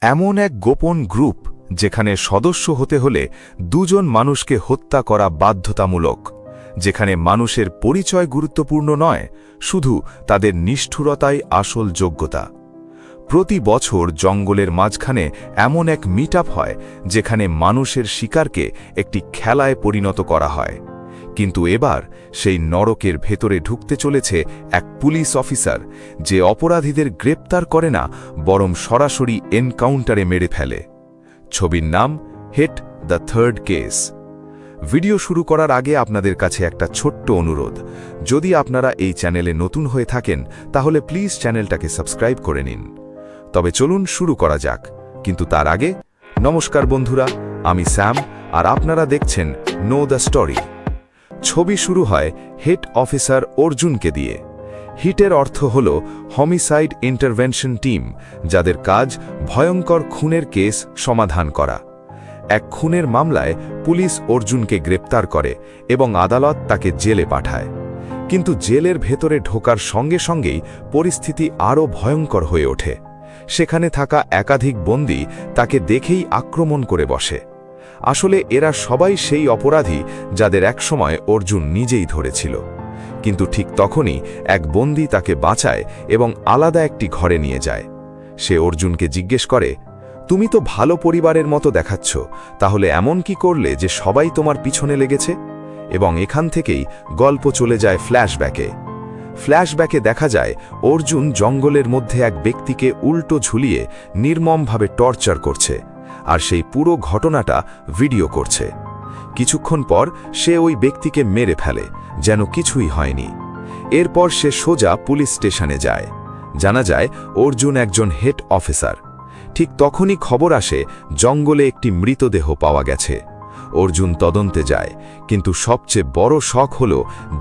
এমন এক গোপন গ্রুপ যেখানে সদস্য হতে হলে দুজন মানুষকে হত্যা করা বাধ্যতামূলক, যেখানে মানুষের পরিচয় গুরুত্বপূর্ণ নয়, শুধু তাদের নিষ্ঠুরতাই আসল যোগ্যতা। প্রতি বছর জঙ্গলের মাঝখানে এমন এক মিটআপ হয় যেখানে মানুষের শিকারকে একটি খেলায় পরিণত করা হয়। কিন্তু এবার সেই নরকের ভেতরে ঢুকতে চলেছে এক পুলিশ অফিসার, যে অপরাধীদের গ্রেপ্তার করে না, বরং সরাসরি এনকাউন্টারে মেরে ফেলে। ছবির নাম hit the third case. Video শুরু করার আগে আপনাদের কাছে একটা ছোট্ট অনুরোধ, যদি আপনারা এই চ্যানেলে নতুন হয়ে থাকেন তাহলে প্লিজ চ্যানেলটাকে সাবস্ক্রাইব করে নিন। তবে চলুন শুরু করা যাক, কিন্তু তার আগে নমস্কার বন্ধুরা, আমি স্যাম আর আপনারা দেখছেন নো দ্য স্টোরি। ছবি শুরু হয় হিট অফিসার অর্জুনকে দিয়ে। হিটের অর্থ হল হোমিসাইড ইন্টারভেনশন টিম, যাদের কাজ ভয়ঙ্কর খুনের কেস সমাধান করা। এক খুনের মামলায় পুলিশ অর্জুনকে গ্রেপ্তার করে এবং আদালত তাকে জেলে পাঠায়। কিন্তু জেলের ভেতরে ঢোকার সঙ্গে সঙ্গেই পরিস্থিতি আরও ভয়ঙ্কর হয়ে ওঠে। সেখানে থাকা একাধিক বন্দী তাকে দেখেই আক্রমণ করে বসে। আসলে এরা সবাই সেই অপরাধী যাদের একসময় অর্জুন নিজেই ধরেছিল। কিন্তু ঠিক তখনই এক বন্দী তাকে বাঁচায় এবং আলাদা একটি ঘরে নিয়ে যায়। সে অর্জুনকে জিজ্ঞেস করে, তুমি তো ভালো পরিবারের মতো দেখাচ্ছ, তাহলে এমন কি করলে যে সবাই তোমার পিছনে লেগেছে? এবং এখান থেকেই গল্প চলে যায় ফ্ল্যাশব্যাকে দেখা যায় অর্জুন জঙ্গলের মধ্যে এক ব্যক্তিকে উল্টো ঝুলিয়ে নির্মমভাবে টর্চার করছে, আর সেই পুরো ঘটনাটা ভিডিও করছে। কিছুক্ষণ পর সে ওই ব্যক্তিকে মেরে ফেলে, যেন কিছুই হয়নি। এরপর সে সোজা পুলিশ স্টেশনে যায়। জানা যায় অর্জুন একজন হেড অফিসার। ঠিক তখনই খবর আসে জঙ্গলে একটি মৃতদেহ পাওয়া গেছে। অর্জুন তদন্তে যায়, কিন্তু সবচেয়ে বড় শখ হল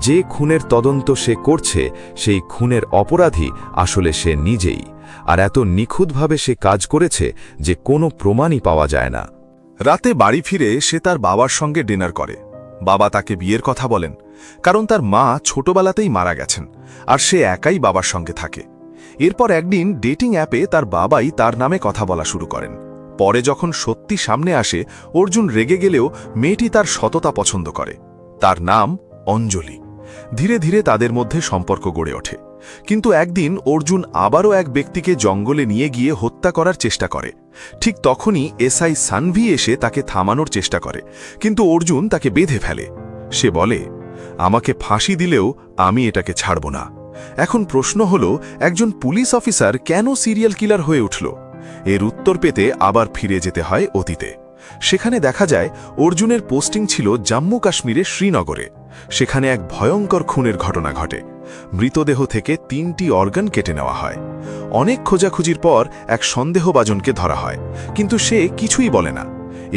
যে খুনের তদন্ত সে করছে সেই খুনের অপরাধী আসলে সে নিজেই, আর এত নিখুঁতভাবে সে কাজ করেছে যে কোনো প্রমাণই পাওয়া যায় না। রাতে বাড়ি ফিরে সে তার বাবার সঙ্গে ডিনার করে। বাবা তাকে বিয়ের কথা বলেন, কারণ তার মা ছোটবেলাতেই মারা গেছেন আর সে একাই বাবার সঙ্গে থাকে। এরপর একদিন ডেটিং অ্যাপে তার বাবাই তার নামে কথা বলা শুরু করেন। পরে যখন সত্যি সামনে আসে, অর্জুন রেগে গেলেও মেয়েটি তার সততা পছন্দ করে। তার নাম অঞ্জলি। ধীরে ধীরে তাদের মধ্যে সম্পর্ক গড়ে ওঠে। কিন্তু একদিন অর্জুন আবারও এক ব্যক্তিকে জঙ্গলে নিয়ে গিয়ে হত্যা করার চেষ্টা করে। ঠিক তখনই এসআই সানভি এসে তাকে থামানোর চেষ্টা করে, কিন্তু অর্জুন তাকে বেঁধে ফেলে। সে বলে, আমাকে ফাঁসি দিলেও আমি এটাকে ছাড়ব না। এখন প্রশ্ন হল, একজন পুলিশ অফিসার কেন সিরিয়াল কিলার হয়ে উঠল? এর উত্তর পেতে আবার ফিরে যেতে হয় অতীতে। সেখানে দেখা যায় অর্জুনের পোস্টিং ছিল জম্মু কাশ্মীরের শ্রীনগরে। সেখানে এক ভয়ঙ্কর খুনের ঘটনা ঘটে। মৃতদেহ থেকে 3টি অর্গান কেটে নেওয়া হয়। অনেক খোঁজাখুঁজির পর এক সন্দেহভাজনকে ধরা হয়, কিন্তু সে কিছুই বলে না।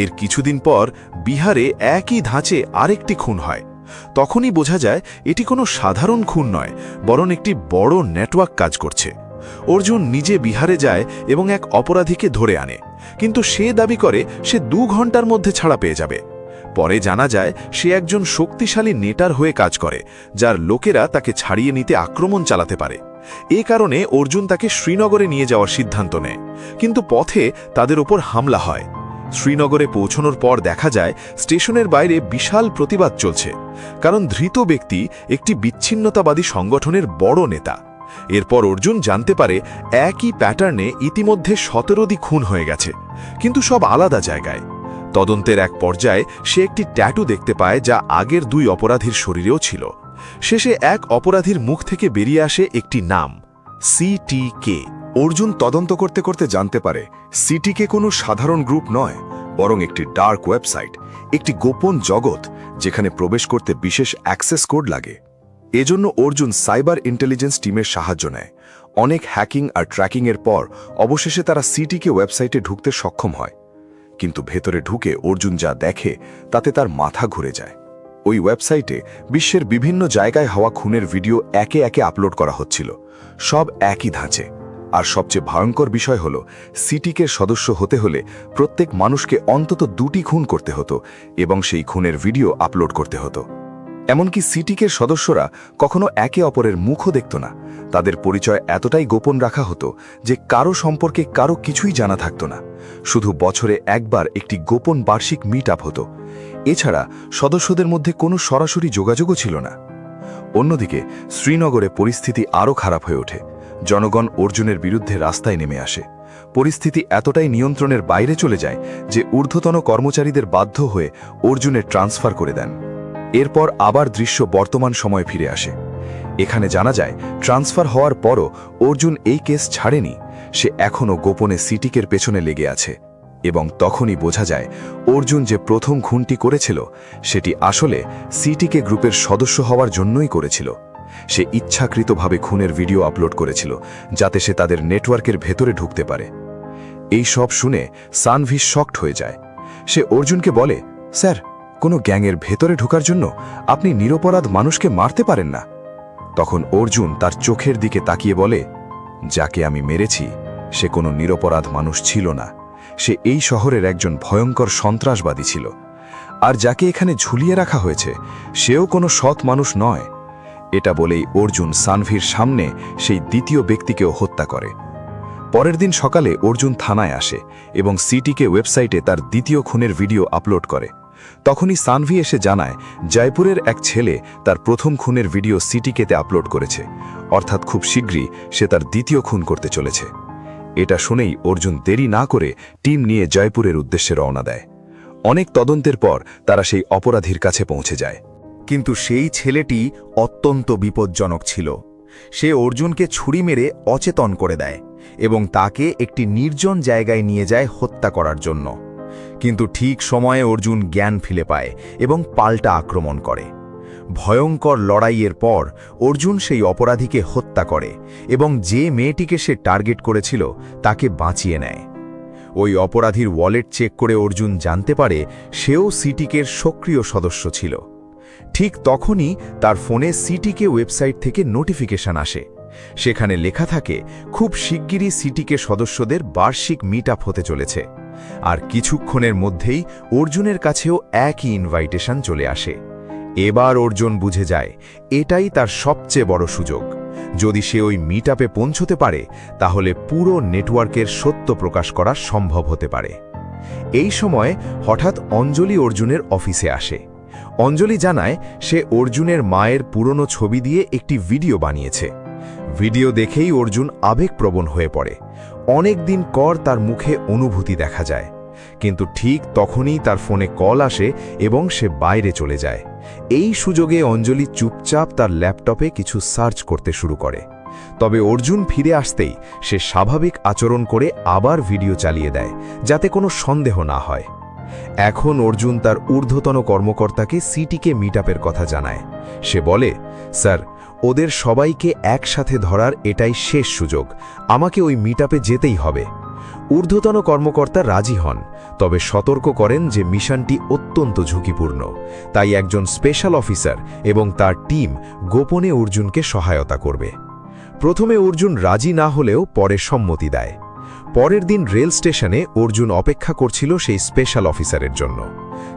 এর কিছুদিন পর বিহারে একই ধাঁচে আরেকটি খুন হয়। তখনই বোঝা যায় এটি কোনো সাধারণ খুন নয়, বরং একটি বড় নেটওয়ার্ক কাজ করছে। অর্জুন নিজে বিহারে যায় এবং এক অপরাধীকে ধরে আনে, কিন্তু সে দাবি করে সে 2 ঘন্টার মধ্যে ছাড়া পেয়ে যাবে। পরে জানা যায় সে একজন শক্তিশালী নেটার হয়ে কাজ করে, যার লোকেরা তাকে ছাড়িয়ে নিতে আক্রমণ চালাতে পারে। এ কারণে অর্জুন তাকে শ্রীনগরে নিয়ে যাওয়ার সিদ্ধান্ত নেয়, কিন্তু পথে তাদের ওপর হামলা হয়। শ্রীনগরে পৌঁছানোর পর দেখা যায় স্টেশনের বাইরে বিশাল প্রতিবাদ চলছে, কারণ ধৃত ব্যক্তি একটি বিচ্ছিন্নতাবাদী সংগঠনের বড় নেতা। এরপর অর্জুন জানতে পারে একই প্যাটার্নে ইতিমধ্যে 17টি খুন হয়ে গেছে, কিন্তু সব আলাদা জায়গায়। তদন্তের এক পর্যায়ে সে একটি ট্যাটু দেখতে পায়, যা আগের 2 অপরাধীর শরীরেও ছিল। শেষে এক অপরাধীর মুখ থেকে বেরিয়ে আসে একটি নাম, সিটিকে। অর্জুন তদন্ত করতে করতে জানতে পারে সিটিকে কোনো সাধারণ গ্রুপ নয়, বরং একটি ডার্ক ওয়েবসাইট, একটি গোপন জগৎ যেখানে প্রবেশ করতে বিশেষ অ্যাক্সেস কোড লাগে। এজন্য অর্জুন সাইবার ইন্টেলিজেন্স টিমের সাহায্য নেয়। অনেক হ্যাকিং আর ট্র্যাকিংয়ের পর অবশেষে তারা সিটিকে ওয়েবসাইটে ঢুকতে সক্ষম হয়। কিন্তু ভেতরে ঢুকে অর্জুন যা দেখে তাতে তার মাথা ঘুরে যায়। ওই ওয়েবসাইটে বিশ্বের বিভিন্ন জায়গায় হওয়া খুনের ভিডিও একে একে আপলোড করা হচ্ছিল, সব একই ধাঁচে। আর সবচেয়ে ভয়ঙ্কর বিষয় হল, সিটিকের সদস্য হতে হলে প্রত্যেক মানুষকে অন্তত 2টি খুন করতে হতো এবং সেই খুনের ভিডিও আপলোড করতে হতো। এমনকি সিটিকের সদস্যরা কখনো একে অপরের মুখও দেখত না। তাদের পরিচয় এতটাই গোপন রাখা হতো যে কারো সম্পর্কে কারো কিছুই জানা থাকত না। শুধু বছরে একবার একটি গোপন বার্ষিক মিট আপ হতো। এছাড়া সদস্যদের মধ্যে কোনো সরাসরি যোগাযোগও ছিল না। অন্যদিকে শ্রীনগরে পরিস্থিতি আরও খারাপ হয়ে ওঠে। জনগণ অর্জুনের বিরুদ্ধে রাস্তায় নেমে আসে। পরিস্থিতি এতটাই নিয়ন্ত্রণের বাইরে চলে যায় যে ঊর্ধ্বতন কর্মচারীদের বাধ্য হয়ে অর্জুনের ট্রান্সফার করে দেন। এরপর আবার দৃশ্য বর্তমান সময়ে ফিরে আসে। এখানে জানা যায় ট্রান্সফার হওয়ার পরও অর্জুন এই কেস ছাড়েনি। সে এখনও গোপনে সিটিকের পেছনে লেগে আছে। এবং তখনই বোঝা যায় অর্জুন যে প্রথম খুনটি করেছিল সেটি আসলে সিটিকে গ্রুপের সদস্য হওয়ার জন্যই করেছিল। সে ইচ্ছাকৃতভাবে খুনের ভিডিও আপলোড করেছিল যাতে সে তাদের নেটওয়ার্কের ভেতরে ঢুকতে পারে। এই সব শুনে সানভি শকড হয়ে যায়। সে অর্জুনকে বলে, স্যার, কোনো গ্যাংয়ের ভেতরে ঢোকার জন্য আপনি নিরপরাধ মানুষকে মারতে পারেন না। তখন অর্জুন তার চোখের দিকে তাকিয়ে বলে, যাকে আমি মেরেছি সে কোনো নিরপরাধ মানুষ ছিল না। সে এই শহরের একজন ভয়ঙ্কর সন্ত্রাসবাদী ছিল। আর যাকে এখানে ঝুলিয়ে রাখা হয়েছে সেও কোনো সৎ মানুষ নয়। এটা বলেই অর্জুন সানভির সামনে সেই দ্বিতীয় ব্যক্তিকেও হত্যা করে। পরের দিন সকালে অর্জুন থানায় আসে এবং সিটিকে ওয়েবসাইটে তার দ্বিতীয় খুনের ভিডিও আপলোড করে। তখনই সানভি এসে জানায় জয়পুরের এক ছেলে তার প্রথম খুনের ভিডিও সিটিকেতে আপলোড করেছে, অর্থাৎ খুব শীঘ্রই সে তার দ্বিতীয় খুন করতে চলেছে। এটা শুনেই অর্জুন দেরি না করে টিম নিয়ে জয়পুরের উদ্দেশ্যে রওনা দেয়। অনেক তদন্তের পর তারা সেই অপরাধীর কাছে পৌঁছে যায়। কিন্তু সেই ছেলেটি অত্যন্ত বিপজ্জনক ছিল। সে অর্জুনকে ছুরি মেরে অচেতন করে দেয় এবং তাকে একটি নির্জন জায়গায় নিয়ে যায় হত্যা করার জন্য। কিন্তু ঠিক সময়ে অর্জুন জ্ঞান ফিরে পায় এবং পাল্টা আক্রমণ করে। ভয়ঙ্কর লড়াইয়ের পর অর্জুন সেই অপরাধীকে হত্যা করে এবং যে মেয়েটিকে সে টার্গেট করেছিল তাকে বাঁচিয়ে নেয়। ওই অপরাধীর ওয়ালেট চেক করে অর্জুন জানতে পারে সেও সিটিকের সক্রিয় সদস্য ছিল। ঠিক তখনই তার ফোনে সিটিকে ওয়েবসাইট থেকে নোটিফিকেশন আসে। সেখানে লেখা থাকে খুব শিগগিরই সিটিকে সদস্যদের বার্ষিক মিট আপ হতে চলেছে। আর কিছুক্ষণের মধ্যেই অর্জুনের কাছেও একই ইনভাইটেশন চলে আসে। এবার অর্জুন বুঝে যায় এটাই তার সবচেয়ে বড় সুযোগ। যদি সে ওই মিট আপে পৌঁছতে পারে তাহলে পুরো নেটওয়ার্কের সত্য প্রকাশ করা সম্ভব হতে পারে। এই সময় হঠাৎ অঞ্জলি অর্জুনের অফিসে আসে। অঞ্জলি জানায় সে অর্জুনের মায়ের পুরনো ছবি দিয়ে একটি ভিডিও বানিয়েছে। ভিডিও দেখেই অর্জুন আবেগপ্রবণ হয়ে পড়ে। অনেক দিন পর তার মুখে অনুভূতি দেখা যায়। কিন্তু ঠিক তখনই তার ফোনে কল আসে এবং সে বাইরে চলে যায়। এই সুযোগে অঞ্জলি চুপচাপ তার ল্যাপটপে কিছু সার্চ করতে শুরু করে। তবে অর্জুন ফিরে আসতেই সে স্বাভাবিক আচরণ করে আবার ভিডিও চালিয়ে দেয় যাতে কোনো সন্দেহ না হয়। এখন অর্জুন তার ঊর্ধ্বতন কর্মকর্তাকে সিটিকে মিট আপের কথা জানায়। সে বলে, স্যার, ওদের সবাইকে একসাথে ধরার এটাই শেষ সুযোগ। আমাকে ওই মিট আপে যেতেই হবে। ঊর্ধ্বতন কর্মকর্তা রাজি হন, তবে সতর্ক করেন যে মিশনটি অত্যন্ত ঝুঁকিপূর্ণ। তাই একজন স্পেশাল অফিসার এবং তার টিম গোপনে অর্জুনকে সহায়তা করবে। প্রথমে অর্জুন রাজি না হলেও পরে সম্মতি দেয়। পরের দিন রেল স্টেশনে অর্জুন অপেক্ষা করছিল সেই স্পেশাল অফিসারের জন্য।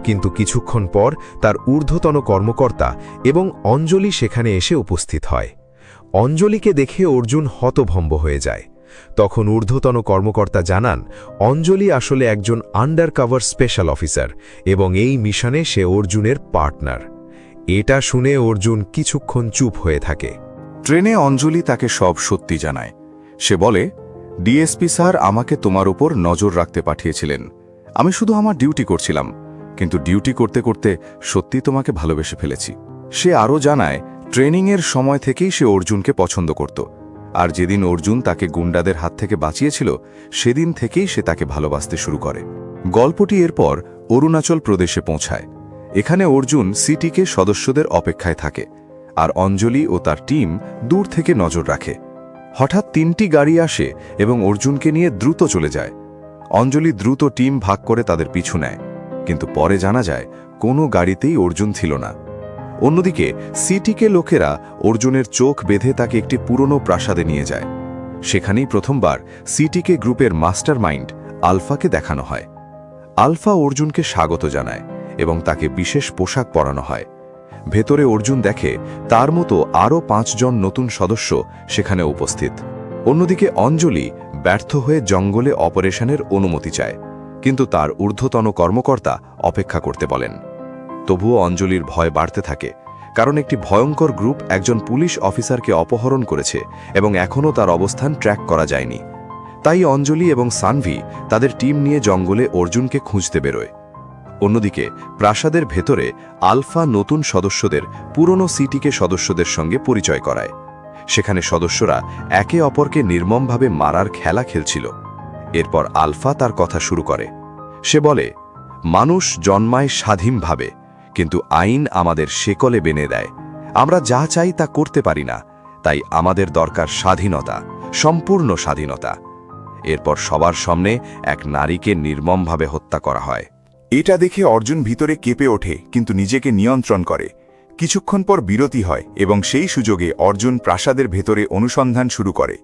কিন্তু কিছুক্ষণ পর তার ঊর্ধ্বতন কর্মকর্তা এবং অঞ্জলি সেখানে এসে উপস্থিত হয়। অঞ্জলিকে দেখে অর্জুন হতভম্ব হয়ে যায়। তখন ঊর্ধ্বতন কর্মকর্তা জানান অঞ্জলি আসলে একজন আন্ডারকভার স্পেশাল অফিসার এবং এই মিশনে সে অর্জুনের পার্টনার। এটা শুনে অর্জুন কিছুক্ষণ চুপ হয়ে থাকে। ট্রেনে অঞ্জলি তাকে সব সত্যি জানায়। সে বলে, ডিএসপি স্যার আমাকে তোমার উপর নজর রাখতে পাঠিয়েছিলেন। আমি শুধু আমার ডিউটি করছিলাম, কিন্তু ডিউটি করতে করতে সত্যি তোমাকে ভালোবেসে ফেলেছি। সে আরও জানায় ট্রেনিংয়ের সময় থেকেই সে অর্জুনকে পছন্দ করত, আর যেদিন অর্জুন তাকে গুন্ডাদের হাত থেকে বাঁচিয়েছিল সেদিন থেকেই সে তাকে ভালোবাসতে শুরু করে। গল্পটি এরপর অরুণাচল প্রদেশে পৌঁছায়। এখানে অর্জুন সিটিকে সদস্যদের অপেক্ষায় থাকে, আর অঞ্জলি ও তার টিম দূর থেকে নজর রাখে। হঠাৎ 3টি গাড়ি আসে এবং অর্জুনকে নিয়ে দ্রুত চলে যায়। অঞ্জলি দ্রুত টিম ভাগ করে তাদের পিছু নেয়, কিন্তু পরে জানা যায় কোনো গাড়িতেই অর্জুন ছিল না। অন্যদিকে সিটিকে লোকেরা অর্জুনের চোখ বেঁধে তাকে একটি পুরনো প্রাসাদে নিয়ে যায়। সেখানেই প্রথমবার সিটিকে গ্রুপের মাস্টার মাইন্ড আলফাকে দেখানো হয়। আলফা অর্জুনকে স্বাগত জানায় এবং তাকে বিশেষ পোশাক পরানো হয়। ভেতরে অর্জুন দেখে তার মতো আরও 5 জন নতুন সদস্য সেখানে উপস্থিত। অন্যদিকে অঞ্জলি ব্যর্থ হয়ে জঙ্গলে অপারেশনের অনুমতি চায়, কিন্তু তার ঊর্ধ্বতন কর্মকর্তা অপেক্ষা করতে বলেন। তবুও অঞ্জলির ভয় বাড়তে থাকে, কারণ একটি ভয়ঙ্কর গ্রুপ একজন পুলিশ অফিসারকে অপহরণ করেছে এবং এখনও তার অবস্থান ট্র্যাক করা যায়নি। তাই অঞ্জলি এবং সানভি তাদের টিম নিয়ে জঙ্গলে অর্জুনকে খুঁজতে বেরোয়। অন্যদিকে প্রাসাদের ভেতরে আলফা নতুন সদস্যদের পুরনো সিটিকে সদস্যদের সঙ্গে পরিচয় করায়। সেখানে সদস্যরা একে অপরকে নির্মমভাবে মারার খেলা খেলছিল। এরপর আলফা তার কথা শুরু করে। সে বলে, মানুষ জন্মায় স্বাধীনভাবে, কিন্তু আইন আমাদের শেকলে বেঁধে দেয়। আমরা যা চাই তা করতে পারি না, তাই আমাদের দরকার স্বাধীনতা, সম্পূর্ণ স্বাধীনতা। এরপর সবার সামনে এক নারীকে নির্মমভাবে হত্যা করা হয়। এটা দেখে অর্জুন ভিতরে কেঁপে ওঠে, কিন্তু নিজেকে নিয়ন্ত্রণ করে। কিছুক্ষণ পর বিরতি হয় এবং সেই সুযোগে অর্জুন প্রাসাদের ভেতরে অনুসন্ধান শুরু করে।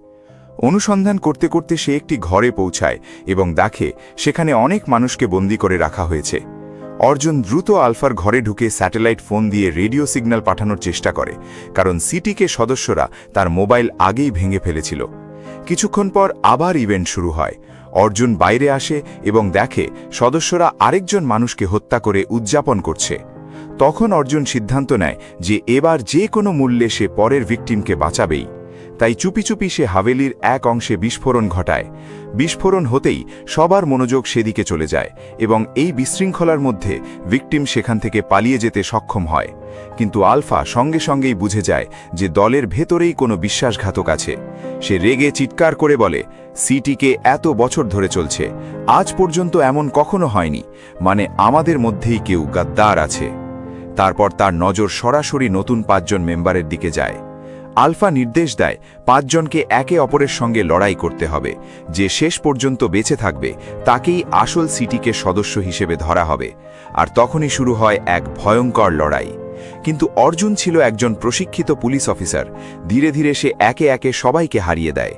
অনুসন্ধান করতে করতে সে একটি ঘরে পৌঁছায় এবং দেখে সেখানে অনেক মানুষকে বন্দী করে রাখা হয়েছে। অর্জুন দ্রুত আলফার ঘরে ঢুকে স্যাটেলাইট ফোন দিয়ে রেডিও সিগন্যাল পাঠানোর চেষ্টা করে, কারণ সিটিকে সদস্যরা তার মোবাইল আগেই ভেঙে ফেলেছিল। কিছুক্ষণ পর আবার ইভেন্ট শুরু হয়। অর্জুন বাইরে আসে এবং দেখে সদস্যরা আরেকজন মানুষকে হত্যা করে উদযাপন করছে। তখন অর্জুন সিদ্ধান্ত নেয় যে এবার যে কোনো মূল্যে সে পরের ভিকটিমকে বাঁচাবেই। তাই চুপি চুপি সে হাভেলির এক অংশে বিস্ফোরণ ঘটায়। বিস্ফোরণ হতেই সবার মনোযোগ সেদিকে চলে যায় এবং এই বিশৃঙ্খলার মধ্যে ভিকটিম সেখান থেকে পালিয়ে যেতে সক্ষম হয়। কিন্তু আলফা সঙ্গে সঙ্গেই বুঝে যায় যে দলের ভেতরেই কোনো বিশ্বাসঘাতক আছে। সে রেগে চিৎকার করে বলে, সিটিকে এত বছর ধরে চলছে, আজ পর্যন্ত এমন কখনো হয়নি, মানে আমাদের মধ্যেই কেউ গাদ্দার আছে। তারপর তার নজর সরাসরি নতুন 5 জন মেম্বারের দিকে যায়। আলফা নির্দেশ দেয় 5 জনকে একে অপরের সঙ্গে লড়াই করতে হবে। যে শেষ পর্যন্ত বেঁচে থাকবে তাকেই আসল সিটিকে সদস্য হিসেবে ধরা হবে। আর তখনই শুরু হয় এক ভয়ঙ্কর লড়াই। কিন্তু অর্জুন ছিল একজন প্রশিক্ষিত পুলিশ অফিসার। ধীরে ধীরে সে একে একে সবাইকে হারিয়ে দেয়।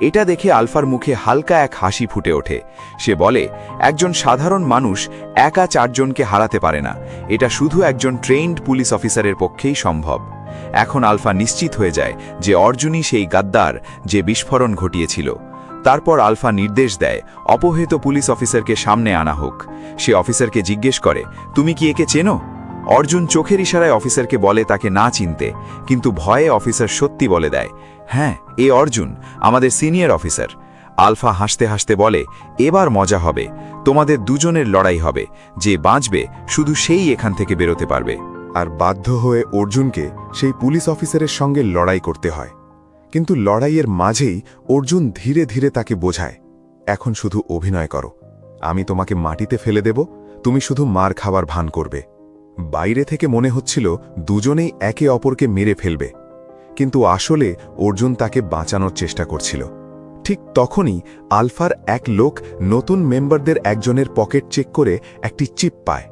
এটা দেখে আলফার মুখে হালকা এক হাসি ফুটে ওঠে। সে বলে, একজন সাধারণ মানুষ একা 4 জনকে হারাতে পারে না। এটা শুধু একজন ট্রেইনড পুলিশ অফিসারের পক্ষেই সম্ভব। এখন আলফা নিশ্চিত হয়ে যায় যে অর্জুনই সেই গাদ্দার যে বিস্ফোরণ ঘটিয়েছিল। তারপর আলফা নির্দেশ দেয় অপহৃত পুলিশ অফিসারকে সামনে আনা হোক। সে অফিসারকে জিজ্ঞেস করে, তুমি কি একে চেনো? অর্জুন চোখের ইশারায় অফিসারকে বলে তাকে না চিনতে, কিন্তু ভয়ে অফিসার সত্যি বলে দেয়, হ্যাঁ, এ অর্জুন, আমাদের সিনিয়র অফিসার। আলফা হাসতে হাসতে বলে, এবার মজা হবে, তোমাদের দুজনের লড়াই হবে। যে বাঁচবে শুধু সেই এখান থেকে বেরোতে পারবে। আর বাধ্য হয়ে অর্জুনকে সেই পুলিশ অফিসারের সঙ্গে লড়াই করতে হয়। কিন্তু লড়াইয়ের মাঝেই অর্জুন ধীরে ধীরে তাকে বোঝায়, এখন শুধু অভিনয় করো, আমি তোমাকে মাটিতে ফেলে দেব, তুমি শুধু মার খাবার ভান করবে। বাইরে থেকে মনে হচ্ছিল দুজনেই একে অপরকে মেরে ফেলবে, কিন্তু আসলে অর্জুন তাকে বাঁচানোর চেষ্টা করছিল। ঠিক তখনই আলফার এক লোক নতুন মেম্বারদের একজনের পকেট চেক করে একটি চিপ পায়।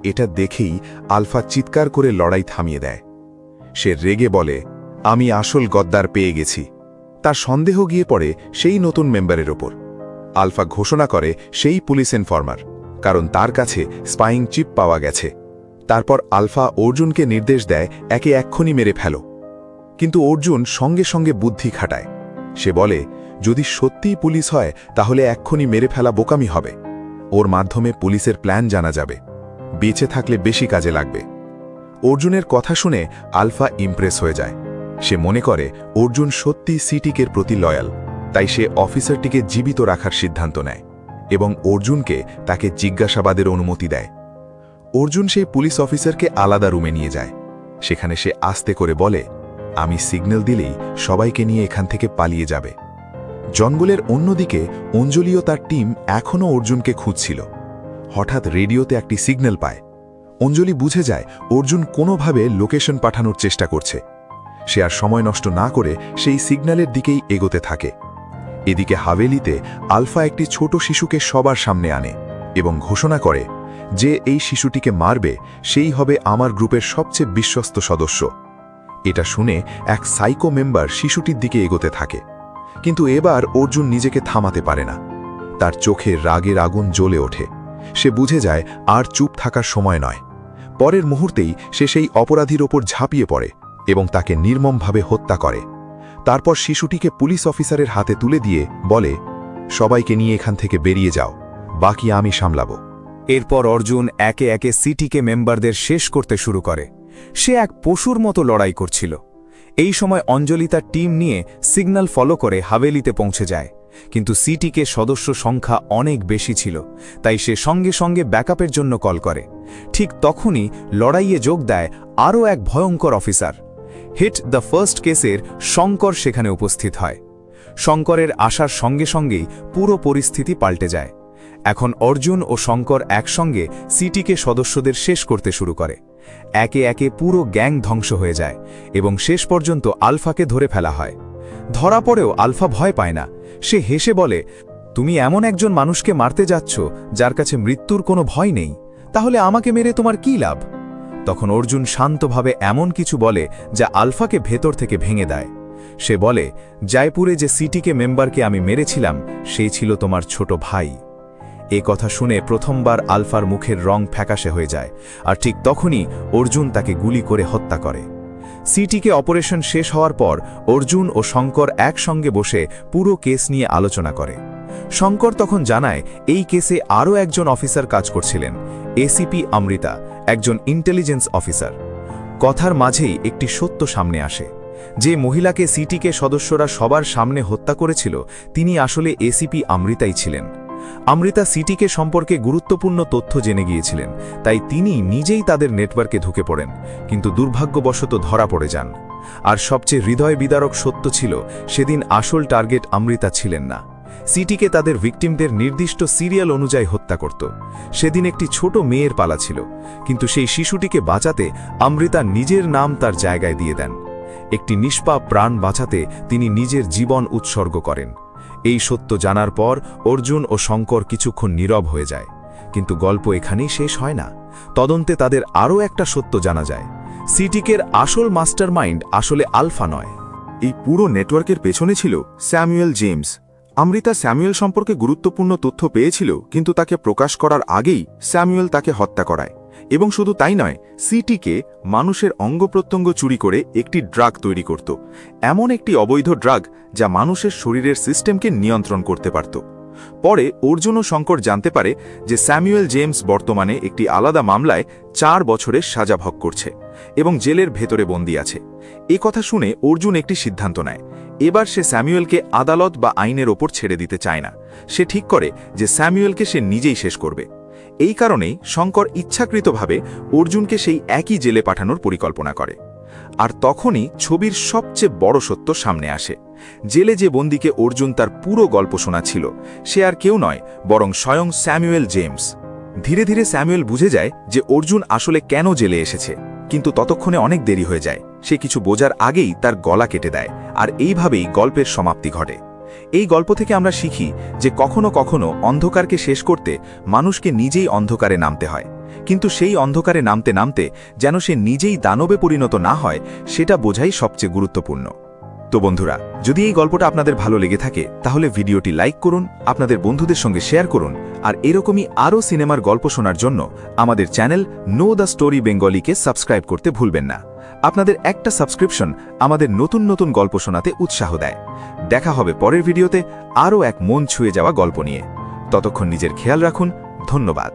এটা দেখেই আলফা চিৎকার করে লড়াই থামিয়ে দেয়। সে রেগে বলে, আমি আসল গদ্দার পেয়ে গেছি। তার সন্দেহ গিয়ে পড়ে সেই নতুন মেম্বারের ওপর। আলফা ঘোষণা করে সেই পুলিশ ইনফর্মার, কারণ তার কাছে স্পাইং চিপ পাওয়া গেছে। তারপর আলফা অর্জুনকে নির্দেশ দেয় একে এক্ষুনি মেরে ফেলো। কিন্তু অর্জুন সঙ্গে সঙ্গে বুদ্ধি খাটায়। সে বলে, যদি সত্যিই পুলিশ হয় তাহলে এক্ষুনি মেরে ফেলা বোকামি হবে। ওর মাধ্যমে পুলিশের প্ল্যান জানা যাবে, বেঁচে থাকলে বেশি কাজে লাগবে। অর্জুনের কথা শুনে আলফা ইমপ্রেস হয়ে যায়। সে মনে করে অর্জুন সত্যি সিটিকের প্রতি লয়াল, তাই সে অফিসারটিকে জীবিত রাখার সিদ্ধান্ত নেয় এবং অর্জুনকে তাকে জিজ্ঞাসাবাদের অনুমতি দেয়। অর্জুন সেই পুলিশ অফিসারকে আলাদা রুমে নিয়ে যায়। সেখানে সে আস্তে করে বলে, আমি সিগন্যাল দিলেই সবাইকে নিয়ে এখান থেকে পালিয়ে যাবে। জঙ্গলের অন্যদিকে অঞ্জলি ও তার টিম এখনও অর্জুনকে খুঁজছিল। হঠাৎ রেডিওতে একটি সিগন্যাল পায়। অঞ্জলি বুঝে যায় অর্জুন কোনোভাবে লোকেশন পাঠানোর চেষ্টা করছে। সে আর সময় নষ্ট না করে সেই সিগন্যালের দিকেই এগোতে থাকে। এদিকে হাভেলিতে আলফা একটি ছোট শিশুকে সবার সামনে আনে এবং ঘোষণা করে, যে এই শিশুটিকে মারবে সেই হবে আমার গ্রুপের সবচেয়ে বিশ্বস্ত সদস্য। এটা শুনে এক সাইকো মেম্বার শিশুটির দিকে এগোতে থাকে, কিন্তু এবার অর্জুন নিজেকে থামাতে পারে না। তার চোখে রাগের আগুন জ্বলে ওঠে। সে বুঝে যায় আর চুপ থাকার সময় নয়। পরের মুহূর্তেই সে সেই অপরাধীর ওপর ঝাঁপিয়ে পড়ে এবং তাকে নির্মমভাবে হত্যা করে। তারপর শিশুটিকে পুলিশ অফিসারের হাতে তুলে দিয়ে বলে, সবাইকে নিয়ে এখান থেকে বেরিয়ে যাও, বাকি আমি সামলাবো। এরপর অর্জুন একে একে সিটিকে মেম্বারদের শেষ করতে শুরু করে। সে এক পশুর মতো লড়াই করছিল। এই সময় অঞ্জলি তার টিম নিয়ে সিগন্যাল ফলো করে হাভেলিতে পৌঁছে যায়, কিন্তু সিটিকে সদস্য সংখ্যা অনেক বেশি ছিল, তাই সে সঙ্গে সঙ্গে ব্যাকআপের জন্য কল করে। ঠিক তখনই লড়াইয়ে যোগ দেয় আরও এক ভয়ঙ্কর অফিসার। হিট দ্য ফার্স্ট কেসের শঙ্কর সেখানে উপস্থিত হয়। শঙ্করের আসার সঙ্গে সঙ্গেই পুরো পরিস্থিতি পাল্টে যায়। এখন অর্জুন ও শঙ্কর একসঙ্গে সিটিকে সদস্যদের শেষ করতে শুরু করে। একে একে পুরো গ্যাং ধ্বংস হয়ে যায় এবং শেষ পর্যন্ত আলফাকে ধরে ফেলা হয়। ধরা পড়েও আলফা ভয় পায় না। সে হেসে বলে, তুমি এমন একজন মানুষকে মারতে যাচ্ছ যার কাছে মৃত্যুর কোনো ভয় নেই, তাহলে আমাকে মেরে তোমার কী লাভ? তখন অর্জুন শান্তভাবে এমন কিছু বলে যা আলফাকে ভেতর থেকে ভেঙে দেয়। সে বলে, জয়পুরে যে সিটিকে মেম্বারকে আমি মেরেছিলাম সেই ছিল তোমার ছোট ভাই। এ কথা শুনে প্রথমবার আলফার মুখের রং ফ্যাকাশে হয়ে যায়, আর ঠিক তখনই অর্জুন তাকে গুলি করে হত্যা করে। সিটিকে অপারেশন শেষ হওয়ার পর অর্জুন ও শঙ্কর একসঙ্গে বসে পুরো কেস নিয়ে আলোচনা করে। শঙ্কর তখন জানায় এই কেসে আরও একজন অফিসার কাজ করছিলেন, এসিপি অমৃতা, একজন ইন্টেলিজেন্স অফিসার। কথার মাঝেই একটি সত্য সামনে আসে। যে মহিলাকে সিটিকে সদস্যরা সবার সামনে হত্যা করেছিল তিনি আসলে এসিপি অমৃতাই ছিলেন। অমৃতা সিটিকে সম্পর্কে গুরুত্বপূর্ণ তথ্য জেনে গিয়েছিলেন, তাই তিনি নিজেই তাদের নেটওয়ার্কে ঢুকে পড়েন, কিন্তু দুর্ভাগ্যবশত ধরা পড়ে যান। আর সবচেয়ে হৃদয় বিদারক সত্য ছিল, সেদিন আসল টার্গেট অমৃতা ছিলেন না। সিটিকে তাদের ভিকটিমদের নির্দিষ্ট সিরিয়াল অনুযায়ী হত্যা করত। সেদিন একটি ছোট মেয়ের পালা ছিল, কিন্তু সেই শিশুটিকে বাঁচাতে অমৃতা নিজের নাম তার জায়গায় দিয়ে দেন। একটি নিষ্পাপ প্রাণ বাঁচাতে তিনি নিজের জীবন উৎসর্গ করেন। এই সত্য জানার পর অর্জুন ও শঙ্কর কিছুক্ষণ নীরব হয়ে যায়। কিন্তু গল্প এখানেই শেষ হয় না। তদন্তে তাদের আরও একটা সত্য জানা যায়, সিটিকের আসল মাস্টারমাইন্ড আসলে আলফা নয়। এই পুরো নেটওয়ার্কের পেছনে ছিল স্যামুয়েল জেমস। অমৃতা স্যামুয়েল সম্পর্কে গুরুত্বপূর্ণ তথ্য পেয়েছিল, কিন্তু তাকে প্রকাশ করার আগেই স্যামুয়েল তাকে হত্যা করায়। এবং শুধু তাই নয়, সিটিকে মানুষের অঙ্গপ্রত্যঙ্গ চুরি করে একটি ড্রাগ তৈরি করত, এমন একটি অবৈধ ড্রাগ যা মানুষের শরীরের সিস্টেমকে নিয়ন্ত্রণ করতে পারত। পরে অর্জুন ও শঙ্কর জানতে পারে যে স্যামুয়েল জেমস বর্তমানে একটি আলাদা মামলায় 4 বছরের সাজা ভোগ করছে এবং জেলের ভেতরে বন্দী আছে। এ কথা শুনে অর্জুন একটি সিদ্ধান্ত নেয়। এবার সে স্যামুয়েলকে আদালত বা আইনের ওপর ছেড়ে দিতে চায় না। সে ঠিক করে যে স্যামুয়েলকে সে নিজেই শেষ করবে। এই কারণেই শঙ্কর ইচ্ছাকৃতভাবে অর্জুনকে সেই একই জেলে পাঠানোর পরিকল্পনা করে। আর তখনই ছবির সবচেয়ে বড় সত্য সামনে আসে। জেলে যে বন্দীকে অর্জুন তার পুরো গল্প শোনাচ্ছিল সে আর কেউ নয়, বরং স্বয়ং স্যামুয়েল জেমস। ধীরে ধীরে স্যামুয়েল বুঝে যায় যে অর্জুন আসলে কেন জেলে এসেছে, কিন্তু ততক্ষণে অনেক দেরি হয়ে যায়। সে কিছু বোঝার আগেই তার গলা কেটে দেয়, আর এইভাবেই গল্পের সমাপ্তি ঘটে। এই গল্প থেকে আমরা শিখি যে কখনো কখনো অন্ধকারকে শেষ করতে মানুষকে নিজেই অন্ধকারে নামতে হয়, কিন্তু সেই অন্ধকারে নামতে নামতে যেন সে নিজেই দানবে পরিণত না হয়, সেটা বোঝাই সবচেয়ে গুরুত্বপূর্ণ। তো বন্ধুরা, যদি এই গল্পটা আপনাদের ভালো লেগে থাকে তাহলে ভিডিওটি লাইক করুন, আপনাদের বন্ধুদের সঙ্গে শেয়ার করুন, আর এরকমই আরও সিনেমার গল্প শোনার জন্য আমাদের চ্যানেল নো দ্য স্টোরি বেঙ্গলিকে সাবস্ক্রাইব করতে ভুলবেন না। আপনাদের একটা সাবস্ক্রিপশন আমাদের নতুন নতুন গল্প শোনাতে উৎসাহ দেয়। দেখা হবে পরের ভিডিওতে আরও এক মন ছুঁয়ে যাওয়া গল্প নিয়ে। ততক্ষণ নিজের খেয়াল রাখুন। ধন্যবাদ।